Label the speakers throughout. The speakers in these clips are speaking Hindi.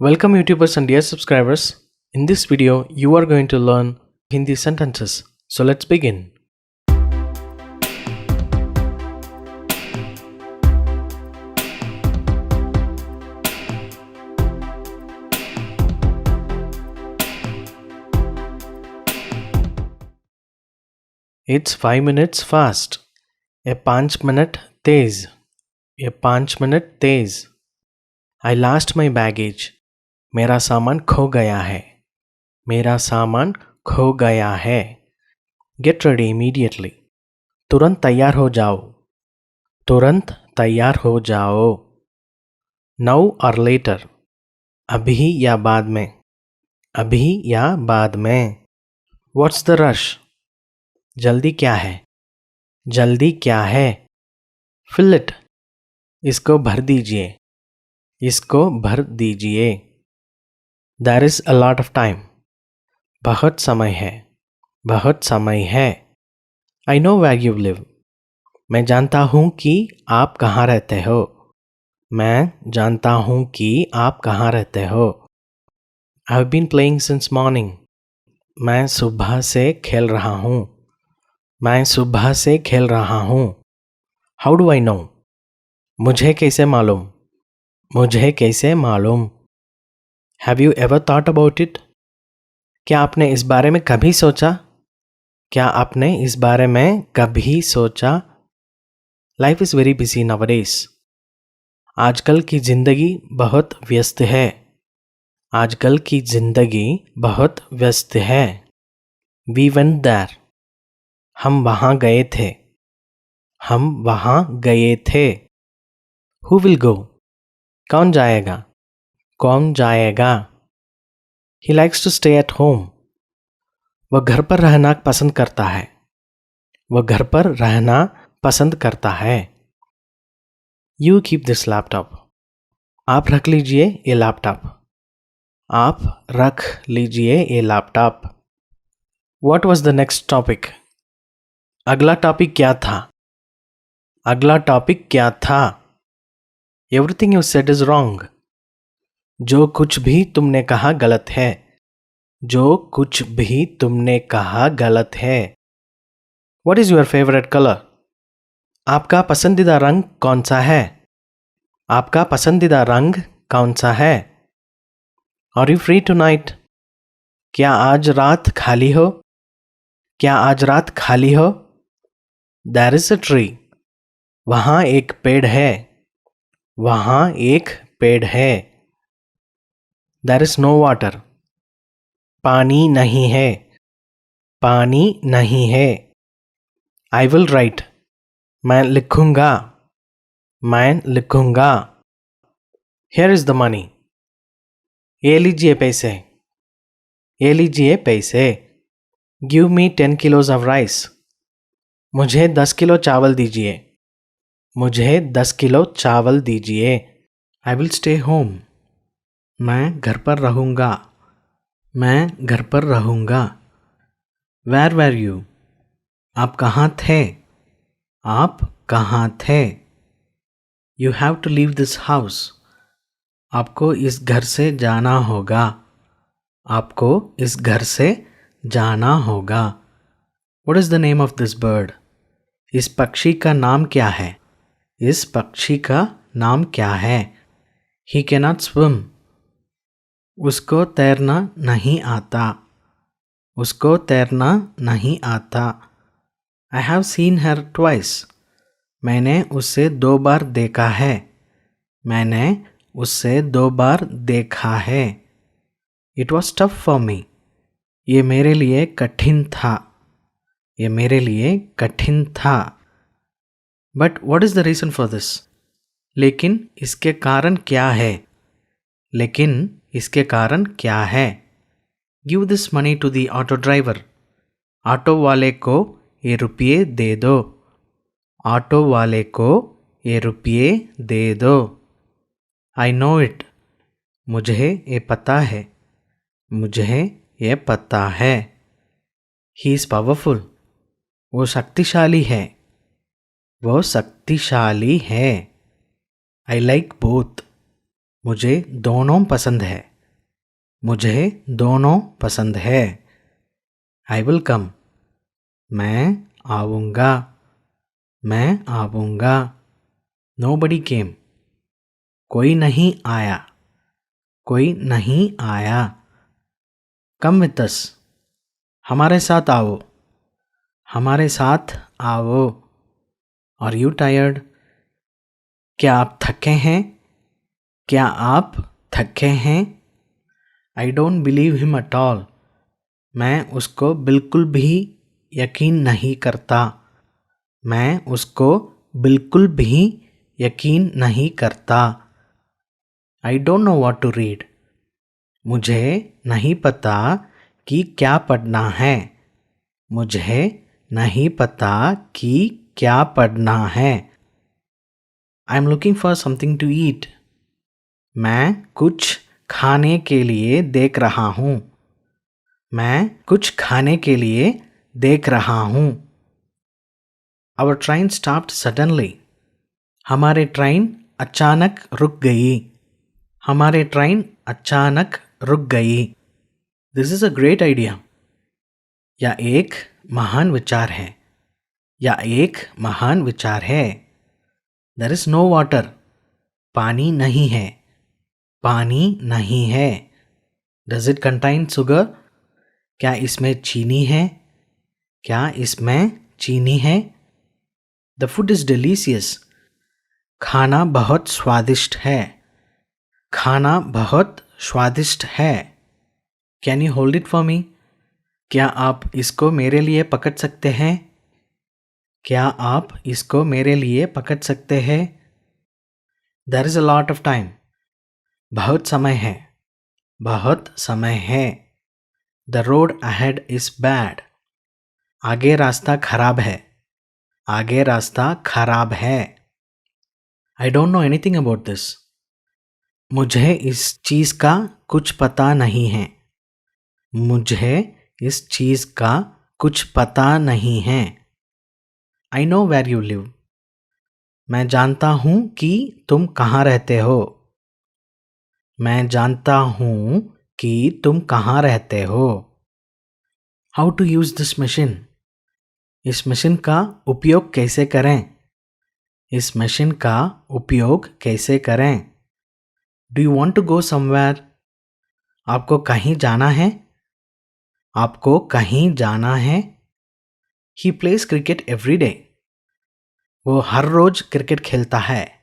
Speaker 1: Welcome YouTubers and dear subscribers. In this video, you are going to learn Hindi sentences. So let's begin. It's 5 minutes fast. ये 5 मिनट तेज. ये 5 minute Tej. I lost my baggage. मेरा सामान खो गया है. मेरा सामान खो गया है. Get ready immediately. तुरंत तैयार हो जाओ. तुरंत तैयार हो जाओ. Now or later. अभी या बाद में. अभी या बाद में. What's the rush? जल्दी क्या है. जल्दी क्या है. Fill it. इसको भर दीजिए. इसको भर दीजिए. There is a lot of time. बहुत समय है. बहुत समय है. I know where you live. मैं जानता हूँ कि आप कहाँ रहते हो. मैं जानता हूँ कि आप कहाँ रहते हो. I've been playing since morning. मैं सुबह से खेल रहा हूँ. मैं सुबह से खेल रहा हूँ. How do I know? मुझे कैसे मालूम. मुझे कैसे मालूम. Have you ever thought about it? क्या आपने इस बारे में कभी सोचा. क्या आपने इस बारे में कभी सोचा. Life is very busy nowadays. आजकल की जिंदगी बहुत व्यस्त है. आजकल की जिंदगी बहुत व्यस्त है. We went there. हम वहाँ गए थे. हम वहाँ गए थे. Who will go? कौन जाएगा. कौन जाएगा. He likes to stay at home. वह घर पर रहना पसंद करता है. वह घर पर रहना पसंद करता है. You keep this laptop. आप रख लीजिए ये लैपटॉप. आप रख लीजिए ये laptop. What was the next topic? अगला टॉपिक क्या था. अगला टॉपिक क्या था. Everything you said is wrong. जो कुछ भी तुमने कहा गलत है. जो कुछ भी तुमने कहा गलत है. What is your favorite color? आपका पसंदीदा रंग कौन सा है. आपका पसंदीदा रंग कौन सा है. Are you free tonight? क्या आज रात खाली हो. क्या आज रात खाली हो. There is a tree. वहाँ एक पेड़ है. वहाँ एक पेड़ है. There is no water. पानी नहीं है. पानी नहीं है. I will write. मैं लिखूंगा. मैं लिखूंगा. Here is the money. ये लीजिए पैसे. ये लीजिए पैसे. Give me 10 kilos of rice. मुझे 10 किलो चावल दीजिए. मुझे 10 किलो चावल दीजिए. I will stay home. मैं घर पर रहूंगा. मैं घर पर रहूंगा. Where were you? आप कहाँ थे. आप कहाँ थे. You have to leave this house. आपको इस घर से जाना होगा. आपको इस घर से जाना होगा. What is the name of this bird? इस पक्षी का नाम क्या है. इस पक्षी का नाम क्या है. He cannot swim. उसको तैरना नहीं आता. उसको तैरना नहीं आता. I have seen her twice. मैंने उसे 2 बार देखा है. मैंने उसे 2 बार देखा है. It was tough for me. ये मेरे लिए कठिन था. ये मेरे लिए कठिन था. But what is the reason for this? लेकिन इसके कारण क्या है. लेकिन इसके कारण क्या है. Give this money to the auto driver. Auto वाले को ये रुपये दे दो. ऑटो वाले को ये रुपये दे दो. I know it. मुझे ये पता है. मुझे ये पता है. He is powerful. वो शक्तिशाली है. वो शक्तिशाली है. I like both. मुझे दोनों पसंद है। मुझे दोनों पसंद है। I will come. मैं आऊँगा। मैं आऊँगा। Nobody came. कोई नहीं आया। कोई नहीं आया। Come with us. हमारे साथ आओ। हमारे साथ आओ। Are you tired? क्या आप थके हैं? क्या आप थके हैं? I don't believe him at all. मैं उसको बिल्कुल भी यकीन नहीं करता। मैं उसको बिल्कुल भी यकीन नहीं करता। I don't know what to read. मुझे नहीं पता कि क्या पढ़ना है। मुझे नहीं पता कि क्या पढ़ना है। I am looking for something to eat. मैं कुछ खाने के लिए देख रहा हूँ। मैं कुछ खाने के लिए देख रहा हूँ। Our train stopped suddenly. हमारे ट्रेन अचानक रुक गई। हमारे ट्रेन अचानक रुक गई। This is a great idea. या एक महान विचार है। या एक महान विचार है। There is no water. पानी नहीं है। पानी नहीं है। Does it contain sugar? क्या इसमें चीनी है? क्या इसमें चीनी है? The food is delicious. खाना बहुत स्वादिष्ट है। खाना बहुत स्वादिष्ट है। Can you hold it for me? क्या आप इसको मेरे लिए पकड़ सकते हैं? क्या आप इसको मेरे लिए पकड़ सकते हैं? There is a lot of time. बहुत समय है। बहुत समय है। The road ahead is bad. आगे रास्ता खराब है। आगे रास्ता खराब है। I don't know anything about this. मुझे इस चीज़ का कुछ पता नहीं है। मुझे इस चीज़ का कुछ पता नहीं है। I know where you live. मैं जानता हूँ कि तुम कहाँ रहते हो। मैं जानता हूँ कि तुम कहाँ रहते हो। How to use this machine? इस मशीन का उपयोग कैसे करें? इस मशीन का उपयोग कैसे करें? Do you want to go somewhere? आपको कहीं जाना है? आपको कहीं जाना है? He plays cricket every day. वो हर रोज क्रिकेट खेलता है।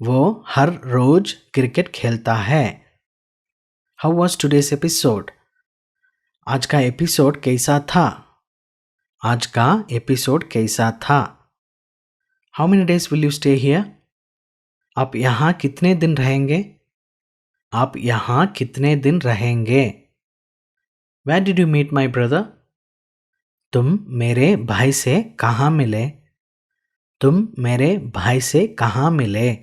Speaker 1: वो हर रोज क्रिकेट खेलता है। How was today's episode? आज का एपिसोड कैसा था? आज का एपिसोड कैसा था? How many days will you stay here? आप यहाँ कितने दिन रहेंगे? आप यहाँ कितने दिन रहेंगे? Where did you meet my brother? तुम मेरे भाई से कहाँ मिले? तुम मेरे भाई से कहाँ मिले?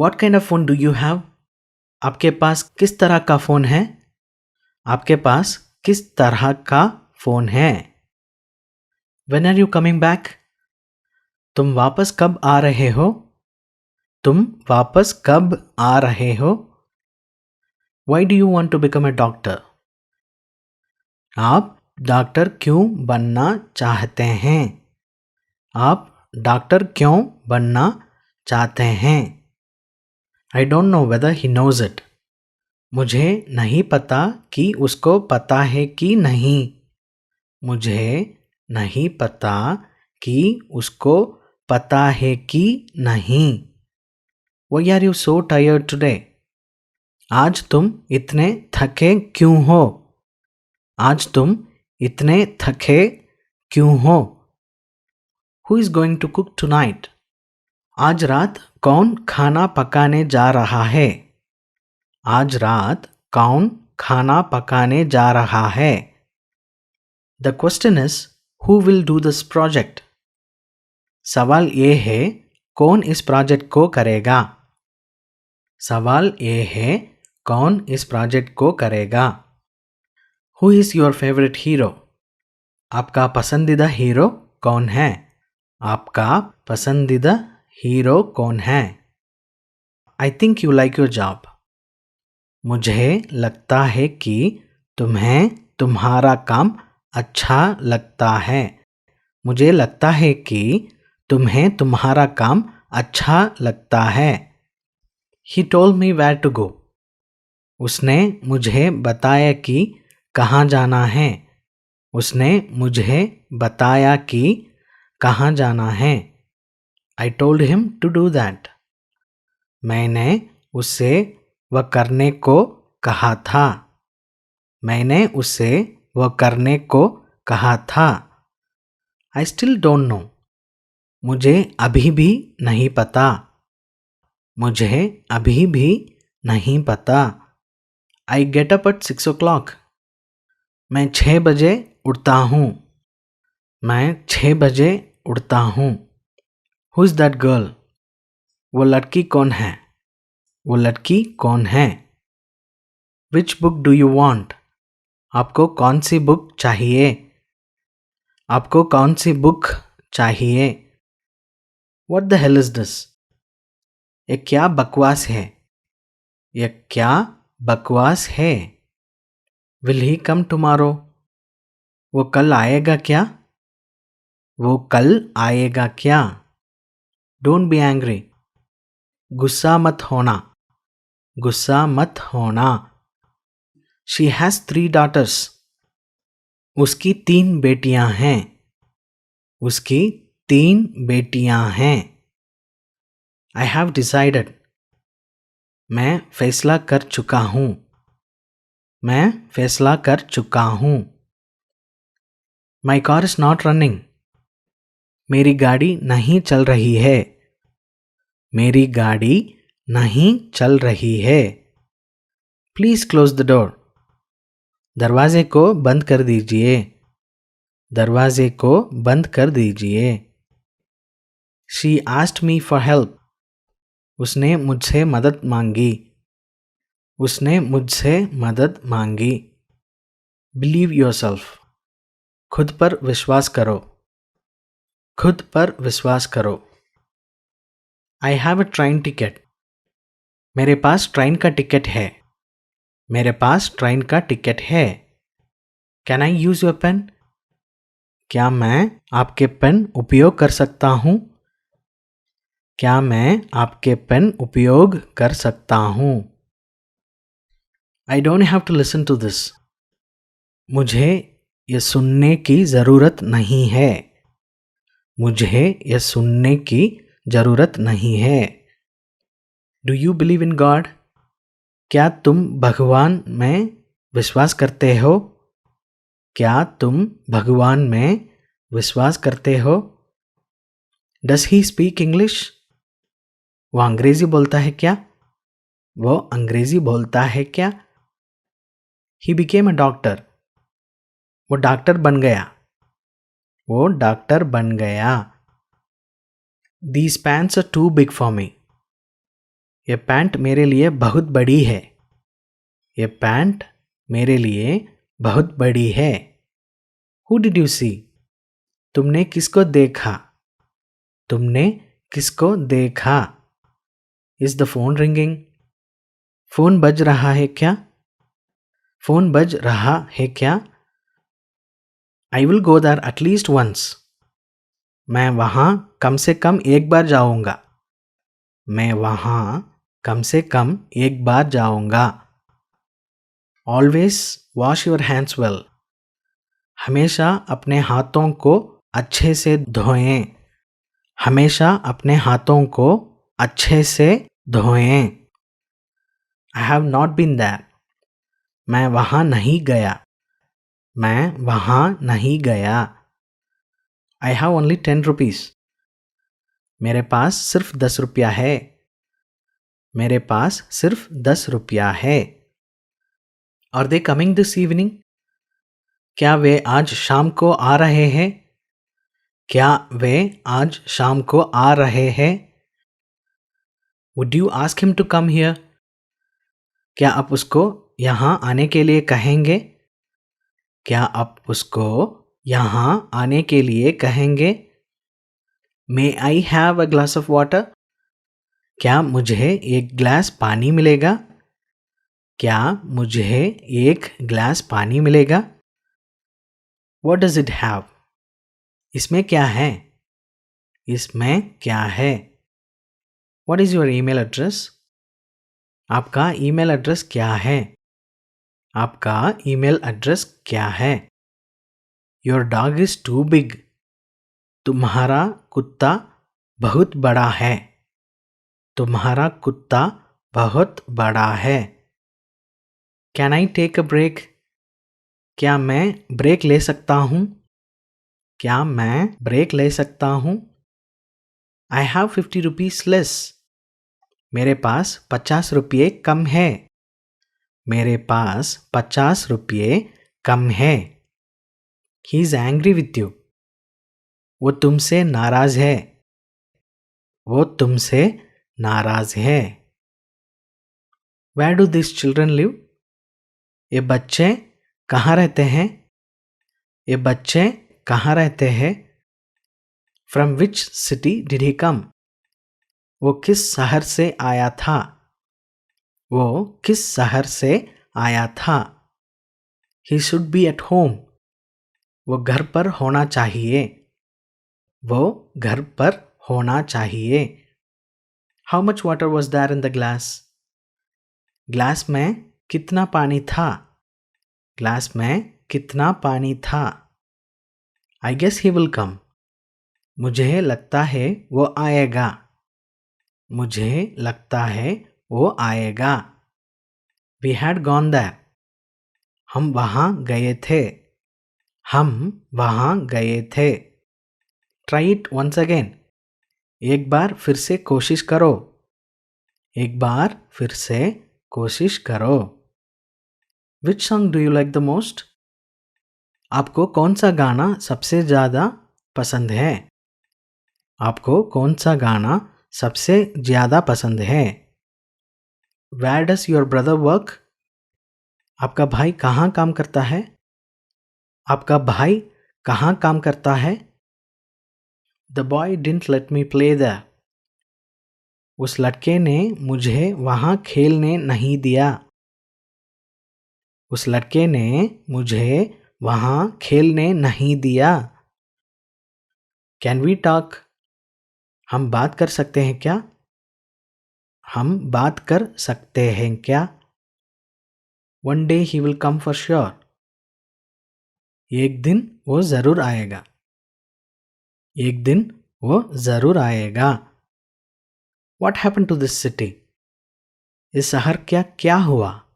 Speaker 1: What kind of phone do you have? आपके पास किस तरह का फ़ोन है? आपके पास किस तरह का फ़ोन है? When are you coming back? तुम वापस कब आ रहे हो? तुम वापस कब आ रहे हो? Why do you want to become a doctor? आप डॉक्टर क्यों बनना चाहते हैं? आप डॉक्टर क्यों बनना चाहते हैं? I don't know whether he knows it. मुझे नहीं पता कि उसको पता है कि नहीं। मुझे नहीं पता कि उसको पता है कि नहीं। Why are you so tired today? आज तुम इतने थके क्यों हो? आज तुम इतने थके क्यों हो? Who is going to cook tonight? आज रात कौन खाना पकाने जा रहा है? आज रात कौन खाना पकाने जा रहा है? The question is, who will do this project? सवाल ये है, कौन इस प्रोजेक्ट को करेगा? सवाल ये है, कौन इस प्रोजेक्ट को करेगा? Who is your favorite hero? आपका पसंदीदा हीरो कौन है? आपका पसंदीदा हीरो कौन है? I think you like your job. मुझे लगता है कि तुम्हें तुम्हारा काम अच्छा लगता है. मुझे लगता है कि तुम्हें तुम्हारा काम अच्छा लगता है. He told me where to go. उसने मुझे बताया कि कहाँ जाना है. उसने मुझे बताया कि कहाँ जाना है. I told him to do that. मैंने उसे वह करने को कहा था. मैंने उसे वह करने को कहा था. I still don't know. मुझे अभी भी नहीं पता. मुझे अभी भी नहीं पता. I get up at 6 o'clock. मैं 6 बजे उठता हूँ. मैं 6 बजे उठता हूँ. Who is that girl? वो लड़की कौन है? वो लड़की कौन है? Which book do you want? आपको कौन सी बुक चाहिए? आपको कौन सी बुक चाहिए? What the hell is this? ये क्या बकवास है? ये क्या बकवास है? Will he come tomorrow? वो कल आएगा क्या? वो कल आएगा क्या? Don't be angry. गुस्सा मत होना. गुस्सा मत होना. She has 3 daughters. उसकी 3 बेटियां हैं. उसकी 3 बेटियां हैं. I have decided. मैं फैसला कर चुका हूँ. मैं फैसला कर चुका हूँ. My car is not running. मेरी गाड़ी नहीं चल रही है. मेरी गाड़ी नहीं चल रही है. Please close the door. दरवाजे को बंद कर दीजिए. दरवाजे को बंद कर दीजिए. She asked me for help. उसने मुझसे मदद मांगी. उसने मुझसे मदद मांगी. Believe yourself. खुद पर विश्वास करो. खुद पर विश्वास करो. I have a train ticket. मेरे पास ट्रेन का टिकट है. मेरे पास ट्रेन का टिकट है. Can I use your pen? क्या मैं आपके पेन उपयोग कर सकता हूँ? क्या मैं आपके पेन उपयोग कर सकता हूँ? I don't have to listen to this. मुझे यह सुनने की ज़रूरत नहीं है. मुझे यह सुनने की ज़रूरत नहीं है. Do you believe in God? क्या तुम भगवान में विश्वास करते हो? क्या तुम भगवान में विश्वास करते हो? Does he speak English? वो अंग्रेजी बोलता है क्या? वो अंग्रेजी बोलता है क्या? He became a doctor. वो डॉक्टर बन गया. वो डॉक्टर बन गया. These pants are too big for me. ये पैंट मेरे लिए बहुत बड़ी है. ये पैंट मेरे लिए बहुत बड़ी है. Who did you see? तुमने किसको देखा? तुमने किसको देखा? Is the phone ringing? Phone बज रहा है क्या? फोन बज रहा है क्या? I will go there at least once. मैं वहाँ कम से कम एक बार जाऊँगा. मैं वहाँ कम से कम एक बार जाऊँगा. Always wash your hands well. हमेशा अपने हाथों को अच्छे से धोएं. हमेशा अपने हाथों को अच्छे से धोएं. I have not been there. मैं वहाँ नहीं गया. मैं वहाँ नहीं गया. I have only 10 rupees. मेरे पास सिर्फ 10 रुपया है. मेरे पास सिर्फ 10 रुपया है. Are they coming this evening? क्या वे आज शाम को आ रहे हैं? क्या वे आज शाम को आ रहे हैं? Would you ask him to come here? क्या आप उसको यहाँ आने के लिए कहेंगे? क्या आप उसको यहाँ आने के लिए कहेंगे? May I have a glass of water?
Speaker 2: क्या मुझे एक गिलास पानी मिलेगा? क्या मुझे एक गिलास पानी मिलेगा? What does it have? इसमें क्या है? इसमें क्या है? What is your email address? आपका ईमेल एड्रेस क्या है? आपका ईमेल एड्रेस क्या है? Your dog is too big. तुम्हारा कुत्ता बहुत बड़ा है. तुम्हारा कुत्ता बहुत बड़ा है. Can I take a break? क्या मैं ब्रेक ले सकता हूँ? क्या मैं ब्रेक ले सकता हूँ? I have 50 rupees less. मेरे पास 50 रुपये कम है. मेरे पास 50 रुपये कम है. He is angry with you. वो तुमसे नाराज है. वो तुमसे नाराज है. Where do these children live? ये बच्चे कहाँ रहते हैं? ये बच्चे कहाँ रहते हैं? From which city did he come? वो किस शहर से आया था? वो किस शहर से आया था? He should be at home. वो घर पर होना चाहिए. वो घर पर होना चाहिए. How much water was there in the glass? Glass में कितना पानी था? ग्लास में कितना पानी था? I guess he will come. मुझे लगता है वो आएगा. मुझे लगता है वो आएगा. We had gone there. हम वहाँ गए थे. हम वहाँ गए थे. Try it once again. एक बार फिर से कोशिश करो. एक बार फिर से कोशिश करो. Which song do you like the most? आपको कौन सा गाना सबसे ज़्यादा पसंद है? आपको कौन सा गाना सबसे ज़्यादा पसंद है? Where does your brother work? आपका भाई कहाँ काम करता है? आपका भाई कहाँ काम करता है? The boy didn't let me play there. उस लड़के ने मुझे वहाँ खेलने नहीं दिया. उस लड़के ने मुझे वहाँ खेलने नहीं दिया. Can we talk? हम बात कर सकते हैं क्या? हम बात कर सकते हैं क्या? One day he will come for sure. एक दिन वो ज़रूर आएगा. एक दिन वो ज़रूर आएगा. What happened to this city? इस शहर का क्या हुआ?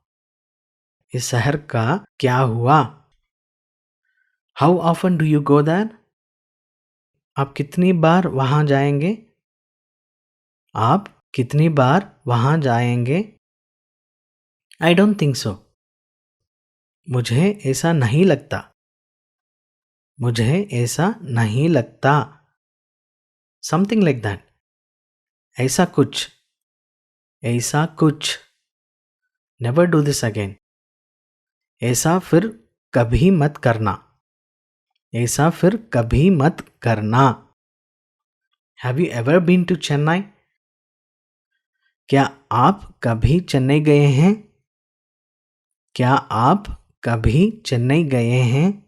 Speaker 2: इस शहर का क्या हुआ? How often do you go there? आप कितनी बार वहाँ जाएंगे? आप कितनी बार वहाँ जाएंगे? I don't think so. मुझे ऐसा नहीं लगता. मुझे ऐसा नहीं लगता. Something like that. ऐसा कुछ. ऐसा कुछ. Never do this again. ऐसा फिर कभी मत करना. ऐसा फिर कभी मत करना. Have you ever been to Chennai? क्या आप कभी चेन्नई गए हैं? क्या आप कभी चेन्नई गए हैं?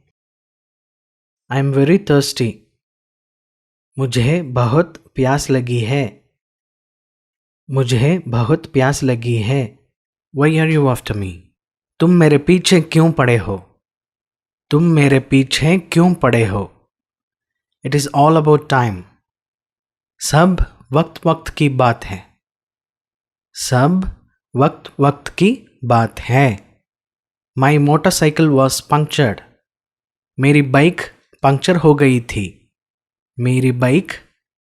Speaker 2: I am very thirsty. मुझे बहुत प्यास लगी है. मुझे बहुत प्यास लगी है. Why are you after me? तुम मेरे पीछे क्यों पड़े हो? तुम मेरे पीछे क्यों पड़े हो? It is all about time. सब वक्त वक्त की बात है. सब वक्त वक्त की बात है. My motorcycle was punctured. मेरी बाइक पंक्चर हो गई थी. मेरी बाइक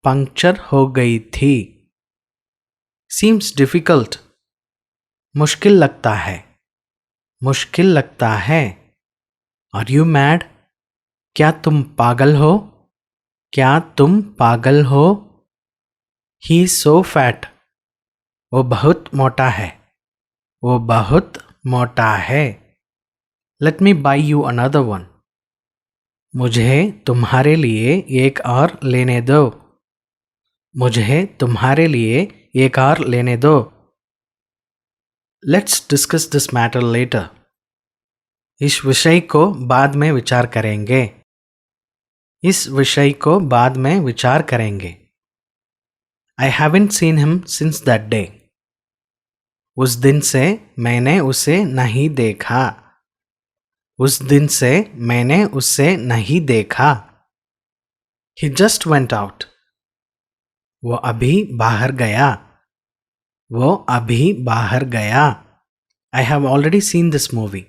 Speaker 2: पंक्चर हो गई थी. Seems difficult. मुश्किल लगता है. मुश्किल लगता है. Are you mad? क्या तुम पागल हो? क्या तुम पागल हो? He is so fat. वो बहुत मोटा है. वो बहुत मोटा है. Let me buy you another one. मुझे तुम्हारे लिए एक और लेने दो. मुझे तुम्हारे लिए ये कार लेने दो. Let's discuss this matter later. इस विषय को बाद में विचार करेंगे. इस विषय को बाद में विचार करेंगे. I haven't seen him since that day. उस दिन से मैंने उसे नहीं देखा. उस दिन से मैंने उसे नहीं देखा. He just went out. वो अभी बाहर गया. वो अभी बाहर गया. I have already seen this movie.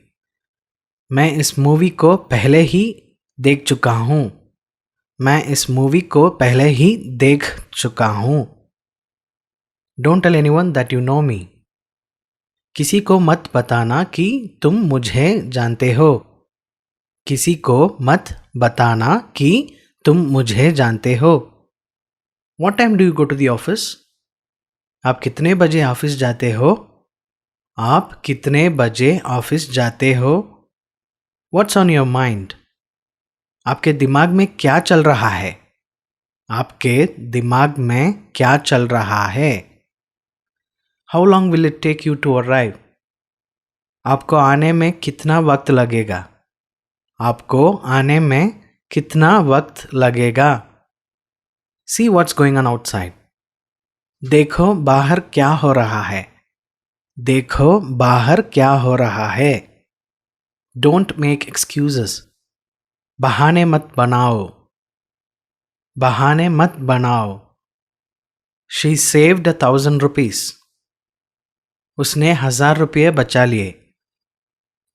Speaker 2: मैं इस मूवी को पहले ही देख चुका हूँ. मैं इस मूवी को पहले ही देख चुका हूँ. Don't tell anyone that you know me. किसी को मत बताना कि तुम मुझे जानते हो. किसी को मत बताना कि तुम मुझे जानते हो. What time do you go to the office? आप कितने बजे ऑफिस जाते हो? आप कितने बजे ऑफिस जाते हो? What's on your mind? आपके दिमाग में क्या चल रहा है? आपके दिमाग में क्या चल रहा है? How long will it take you to arrive? आपको आने में कितना वक्त लगेगा? आपको आने में कितना वक्त लगेगा? See what's going on outside. देखो बाहर क्या हो रहा है. देखो बाहर क्या हो रहा है. Don't make excuses. बहाने मत बनाओ. बहाने मत बनाओ. She saved 1,000 rupees. उसने 1,000 रुपये बचा लिए.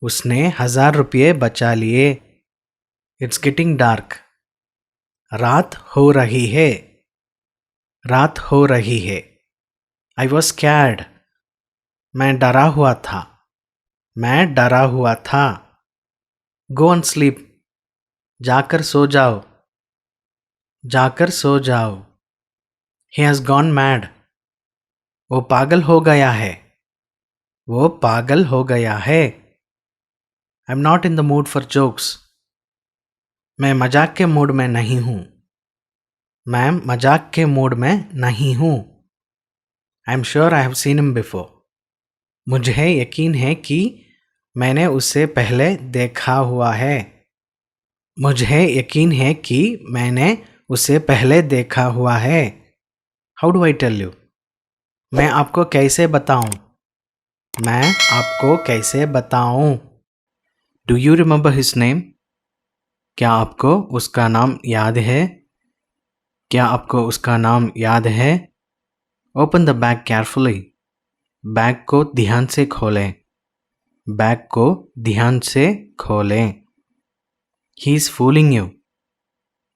Speaker 2: उसने 1,000 रुपये बचा लिए. It's getting dark. रात हो रही है. रात हो रही है. I was scared. मैं डरा हुआ था. मैं डरा हुआ था. Go and sleep. जाकर सो जाओ. जाकर सो जाओ. He has gone mad. वो पागल हो गया है. वो पागल हो गया है. I'm not in the mood for jokes. मैं मजाक के मूड में नहीं हूँ. मैं मजाक के मूड में नहीं हूँ. I'm sure I have seen him before. मुझे यकीन है कि मैंने उसे पहले देखा हुआ है. मुझे यकीन है कि मैंने उसे पहले देखा हुआ है. How do I tell you? मैं आपको कैसे बताऊं? मैं आपको कैसे बताऊं? Do you remember his name? क्या आपको उसका नाम याद है? क्या आपको उसका नाम याद है? Open the bag carefully. Bag को ध्यान से खोलें. बैग को ध्यान से खोलें. He is fooling you.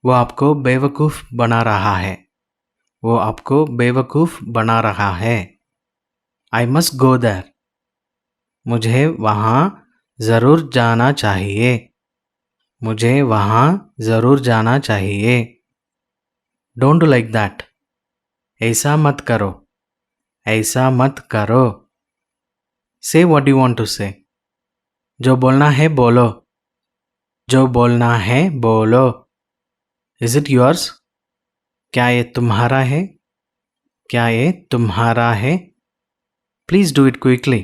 Speaker 2: वो आपको बेवकूफ़ बना रहा है. वो आपको बेवकूफ़ बना रहा है. I must go there. मुझे वहाँ ज़रूर जाना चाहिए. मुझे वहाँ ज़रूर जाना चाहिए. Don't do like that. ऐसा मत करो. ऐसा मत करो. Say what you want to say. जो बोलना है बोलो. जो बोलना है बोलो. Is it yours? क्या ये तुम्हारा है? क्या ये तुम्हारा है? Please do it quickly.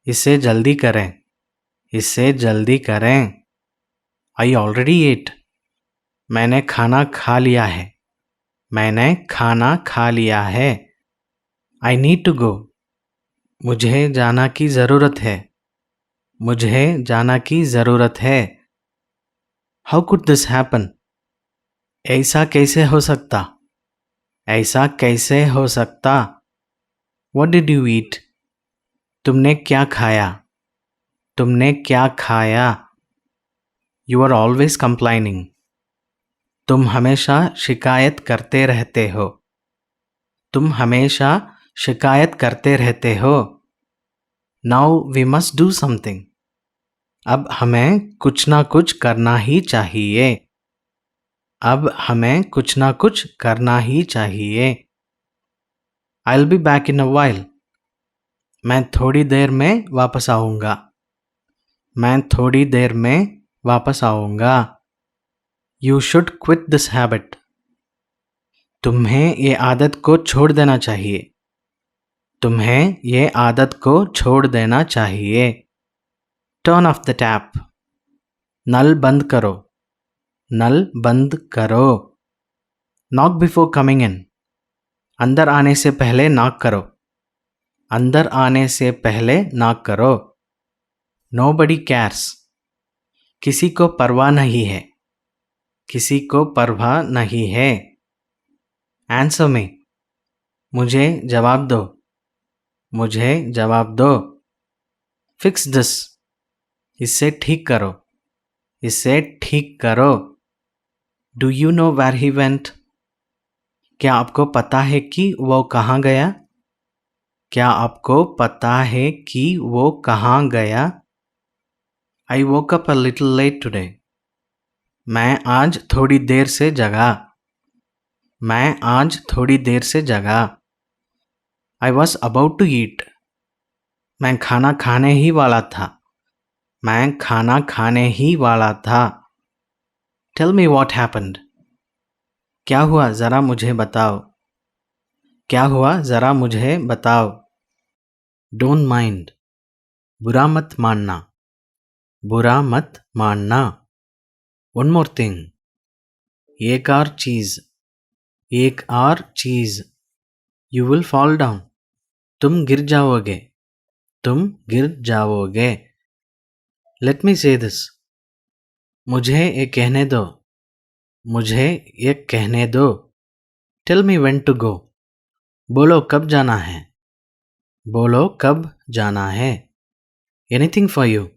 Speaker 2: इसे जल्दी करें. इसे जल्दी करें. I already ate. मैंने खाना खा लिया है. मैंने खाना खा लिया है. I need to go. मुझे जाना की ज़रूरत है. मुझे जाना की ज़रूरत है. How could this happen? ऐसा कैसे हो सकता? ऐसा कैसे हो सकता? What did you eat? तुमने क्या खाया? तुमने क्या खाया? You are always complaining. तुम हमेशा शिकायत करते रहते हो. तुम हमेशा शिकायत करते रहते हो. Now we must do something. अब हमें कुछ ना कुछ करना ही चाहिए. अब हमें कुछ ना कुछ करना ही चाहिए. I'll be back in a while. मैं थोड़ी देर में वापस आऊँगा. मैं थोड़ी देर में वापस आऊँगा. You should quit this habit. तुम्हें ये आदत को छोड़ देना चाहिए. तुम्हें ये आदत को छोड़ देना चाहिए। Turn off the tap. नल बंद करो। नल बंद करो। Knock before coming in. अंदर आने से पहले नॉक करो। अंदर आने से पहले नॉक करो। Nobody cares. किसी को परवाह नहीं है। किसी को परवाह नहीं है। Answer me. मुझे जवाब दो। मुझे जवाब दो। Fix this. इसे ठीक करो। इसे ठीक करो। Do you know where he went? क्या आपको पता है कि वो कहाँ गया? क्या आपको पता है कि वो कहाँ गया? I woke up a little late today. मैं आज थोड़ी देर से जगा। मैं आज थोड़ी देर से जगा। I was about to eat. मैं खाना खाने ही वाला था। मैं खाना खाने ही वाला था। Tell me what happened. क्या हुआ ज़रा मुझे बताओ। क्या हुआ ज़रा मुझे बताओ। Don't mind. बुरा मत मानना। बुरा मत मानना। One more thing. एक और चीज़। एक और चीज़। You will fall down. तुम गिर जाओगे। तुम गिर जाओगे। लेट मी से दिस। मुझे ये कहने दो। मुझे ये कहने दो। Tell me when to go. बोलो कब जाना है। बोलो कब जाना है। Anything for you.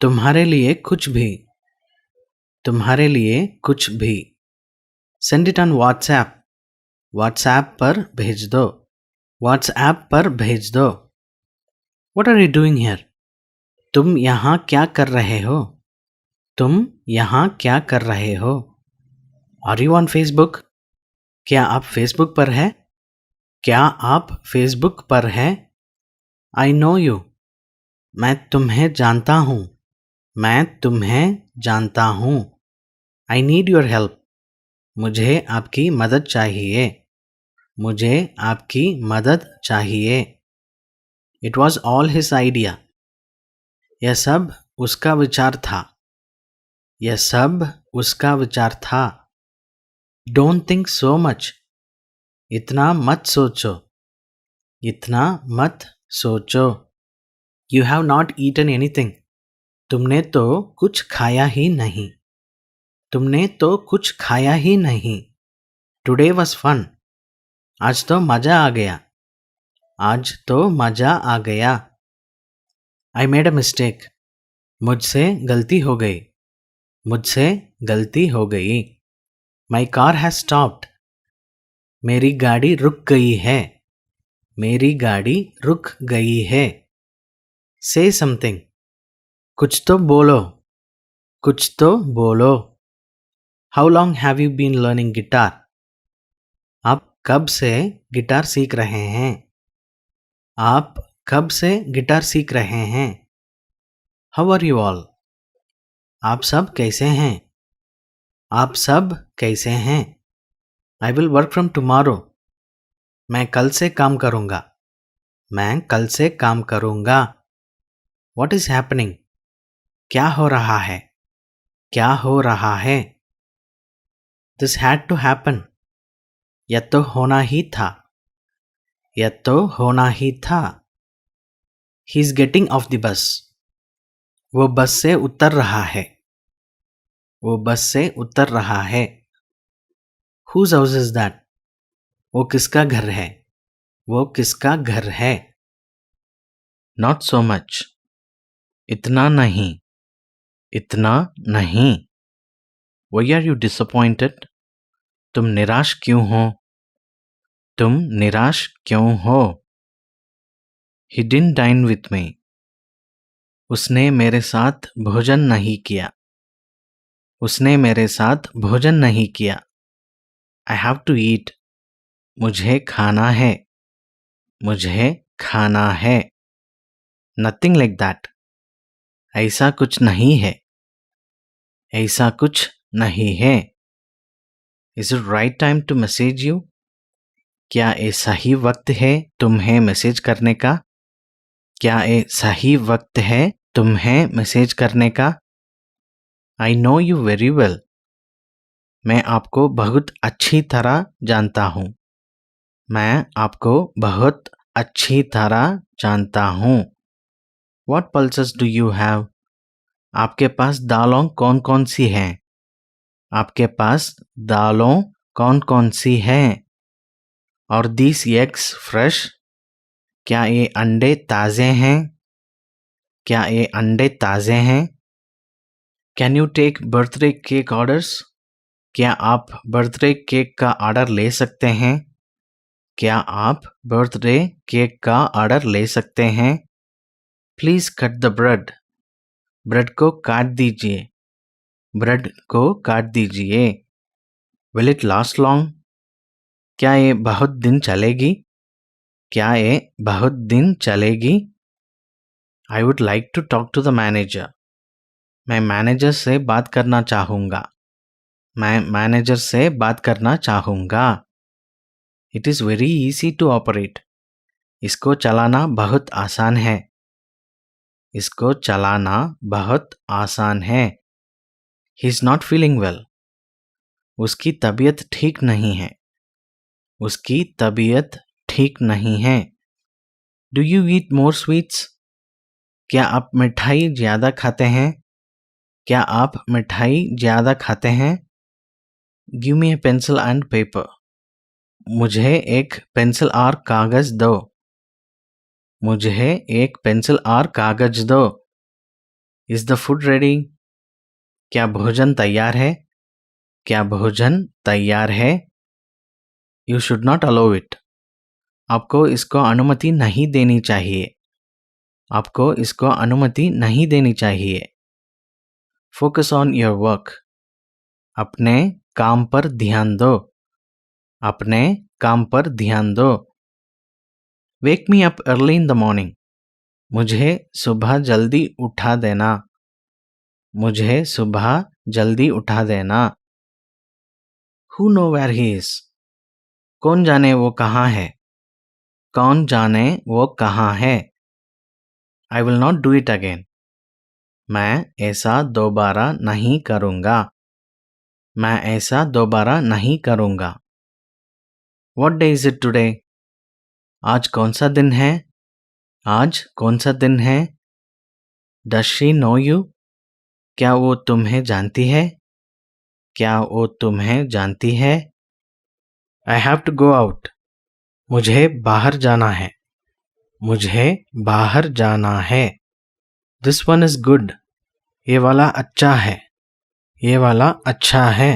Speaker 2: तुम्हारे लिए कुछ भी। तुम्हारे लिए कुछ भी। Send it on WhatsApp. WhatsApp पर भेज दो। व्हाट्सएप पर भेज दो। What are you doing here? तुम यहाँ क्या कर रहे हो? तुम यहाँ क्या कर रहे हो? Are you on Facebook? क्या आप फेसबुक पर हैं? क्या आप फेसबुक पर हैं? I know you. मैं तुम्हें जानता हूँ। मैं तुम्हें जानता हूँ। I need your help. मुझे आपकी मदद चाहिए। मुझे आपकी मदद चाहिए। It was all his idea. यह सब उसका विचार था। यह सब उसका विचार था। Don't think so much. इतना मत सोचो। इतना मत सोचो। You have not eaten anything. तुमने तो कुछ खाया ही नहीं। तुमने तो कुछ खाया ही नहीं। Today was fun. आज तो मजा आ गया। आज तो मजा आ गया। I made a mistake. मुझसे गलती हो गई। मुझसे गलती हो गई। My car has stopped. मेरी गाड़ी रुक गई है। मेरी गाड़ी रुक गई है। से समथिंग। कुछ तो बोलो। कुछ तो बोलो। How long have you been learning guitar? आप कब से गिटार सीख रहे हैं? आप कब से गिटार सीख रहे हैं? How are you all? आप सब कैसे हैं? आप सब कैसे हैं? I will work from tomorrow. मैं कल से काम करूंगा। मैं कल से काम करूंगा। What is happening? क्या हो रहा है? क्या हो रहा है? This had to happen. यह तो होना ही था। यह तो होना ही था। He is getting off the bus. वो बस से उतर रहा है। वो बस से उतर रहा है। Whose house is that? वो किसका घर है? वो किसका घर है? Not so much. इतना नहीं। इतना नहीं। Why are you disappointed? तुम निराश क्यों हो? तुम निराश क्यों हो? He didn't dine with me. उसने मेरे साथ भोजन नहीं किया। उसने मेरे साथ भोजन नहीं किया। I have to eat. मुझे खाना है। मुझे खाना है। Nothing like that. ऐसा कुछ नहीं है। ऐसा कुछ नहीं है। Is it right time to message you? क्या ये सही वक्त है तुम्हें मैसेज करने का? क्या ये सही वक्त है तुम्हें मैसेज करने का? I know you very well. मैं आपको बहुत अच्छी तरह जानता हूँ. मैं आपको बहुत अच्छी तरह जानता हूँ. What pulses do you have? आपके पास दालों कौन कौन सी हैं? आपके पास दालों कौन कौन सी हैं? और these eggs fresh? क्या ये अंडे ताज़े हैं? क्या ये अंडे ताज़े हैं? Can you take birthday cake orders? क्या आप बर्थडे केक का ऑर्डर ले सकते हैं? क्या आप बर्थडे केक का ऑर्डर ले सकते हैं? Please cut the bread. Bread को काट दीजिए. ब्रेड को काट दीजिए. Will it last long? क्या ये बहुत दिन चलेगी? क्या ये बहुत दिन चलेगी? I would like to talk to the manager. मैं मैनेजर से बात करना चाहूँगा. मैं मैनेजर से बात करना चाहूँगा. It is very easy to operate. इसको चलाना बहुत आसान है. इसको चलाना बहुत आसान है. He is not feeling well. उसकी तबीयत ठीक नहीं है. उसकी तबीयत ठीक नहीं है. Do you eat more sweets? क्या आप मिठाई ज़्यादा खाते हैं? क्या आप मिठाई ज़्यादा खाते हैं? Give me A pencil and paper. मुझे एक पेंसिल और कागज़ दो. मुझे एक पेंसिल और कागज़ दो. Is the food ready? क्या भोजन तैयार है? क्या भोजन तैयार है? You should not allow it. आपको इसको अनुमति नहीं देनी चाहिए. आपको इसको अनुमति नहीं देनी चाहिए. Focus on your work. अपने काम पर ध्यान दो. अपने काम पर ध्यान दो. Wake me up early in the morning. मुझे सुबह जल्दी उठा देना. मुझे सुबह जल्दी उठा देना. Who know where he is? कौन जाने वो कहाँ है? कौन जाने वो कहाँ है? I will not do it again. मैं ऐसा दोबारा नहीं करूँगा. मैं ऐसा दोबारा नहीं करूँगा. What day is it today? आज कौन सा दिन है? आज कौन सा दिन है? Does she know you? क्या वो तुम्हें जानती है? क्या वो तुम्हें जानती है? I have to go out. मुझे बाहर जाना है. मुझे बाहर जाना है. This one is good. ये वाला अच्छा है. ये वाला अच्छा है.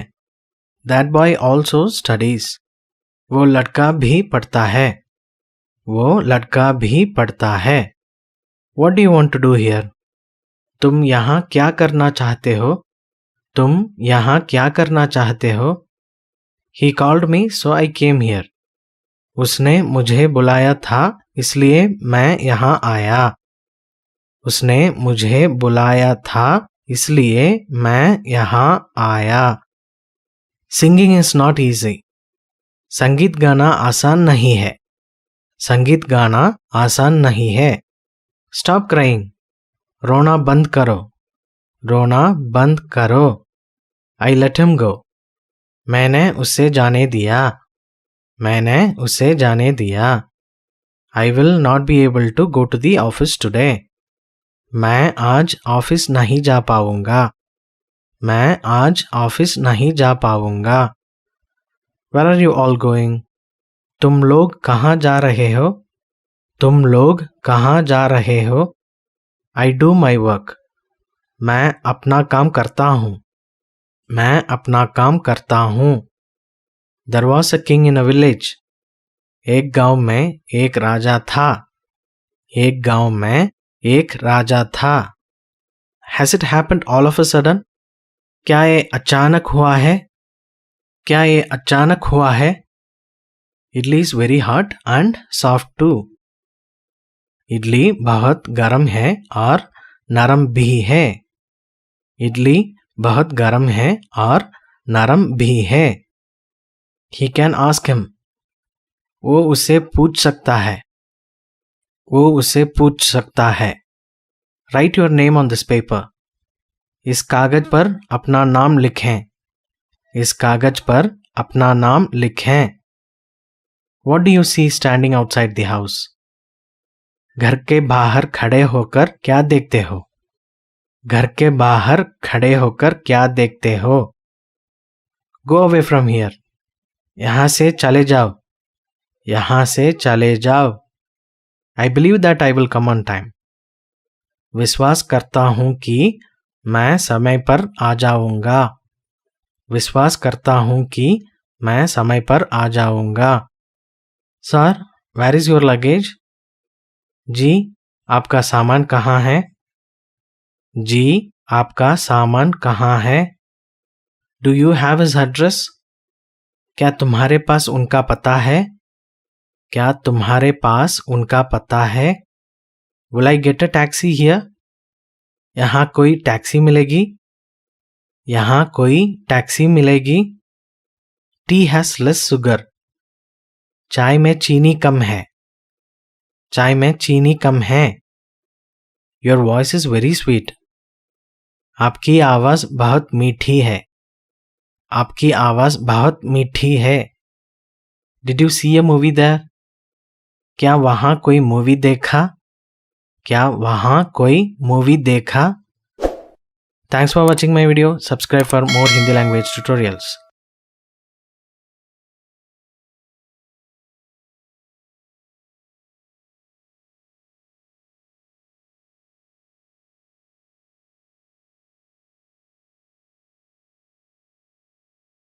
Speaker 2: That boy also studies. वो लड़का भी पढ़ता है. वो लड़का भी पढ़ता है. What do you want to do here? तुम यहाँ क्या करना चाहते हो? तुम यहाँ क्या करना चाहते हो? He called me so I came here. उसने मुझे बुलाया था इसलिए मैं यहाँ आया. उसने मुझे बुलाया था इसलिए मैं यहाँ आया. Singing is not easy. संगीत गाना आसान नहीं है. संगीत गाना आसान नहीं है. Stop crying. रोना बंद करो. रोना बंद करो. I let him go. मैंने उसे जाने दिया. मैंने उसे जाने दिया. I will not be able to go to the office today. मैं आज ऑफिस नहीं जा पाऊंगा. मैं आज ऑफिस नहीं जा पाऊंगा. Where are you all going? तुम लोग कहाँ जा रहे हो? तुम लोग कहाँ जा रहे हो? I do my work. मैं अपना काम करता हूँ. मैं अपना काम करता हूँ. There was a king in a village. एक गांव में एक राजा था. एक गांव में एक राजा था. Has it happened all of a sudden? क्या ये अचानक हुआ है? क्या ये अचानक हुआ है? Idli is very hot and soft too. Idli बहुत गर्म है और नरम भी है. इडली बहुत गर्म है और नरम भी है. He can ask him.
Speaker 1: वो उसे पूछ सकता है। वो उसे पूछ सकता है। Right your name on this paper. इस कागज पर अपना नाम लिखें। इस कागज पर अपना नाम लिखें। What do you see standing outside the house? घर के बाहर खड़े होकर क्या देखते हो? घर के बाहर खड़े होकर क्या देखते हो? Go away from here. यहाँ से चले जाओ। यहाँ से चले जाओ। I believe that I will come on time. विश्वास करता हूँ कि मैं समय पर आ जाऊँगा। विश्वास करता हूँ कि मैं समय पर आ जाऊँगा। Sir, where is your luggage? जी, आपका सामान कहाँ है? जी, आपका सामान कहाँ है? Do you have his address? क्या तुम्हारे पास उनका पता है? क्या तुम्हारे पास उनका पता है? Will I get a taxi here? यहाँ कोई टैक्सी मिलेगी? यहाँ कोई टैक्सी मिलेगी? T has less sugar. चाय में चीनी कम है। चाय में चीनी कम है। Your voice is very sweet. आपकी आवाज़ बहुत मीठी है। आपकी आवाज़ बहुत मीठी है। Did you see a movie there? क्या वहाँ कोई मूवी देखा? क्या वहाँ कोई मूवी देखा? Thanks for watching my video. Subscribe for more Hindi language tutorials.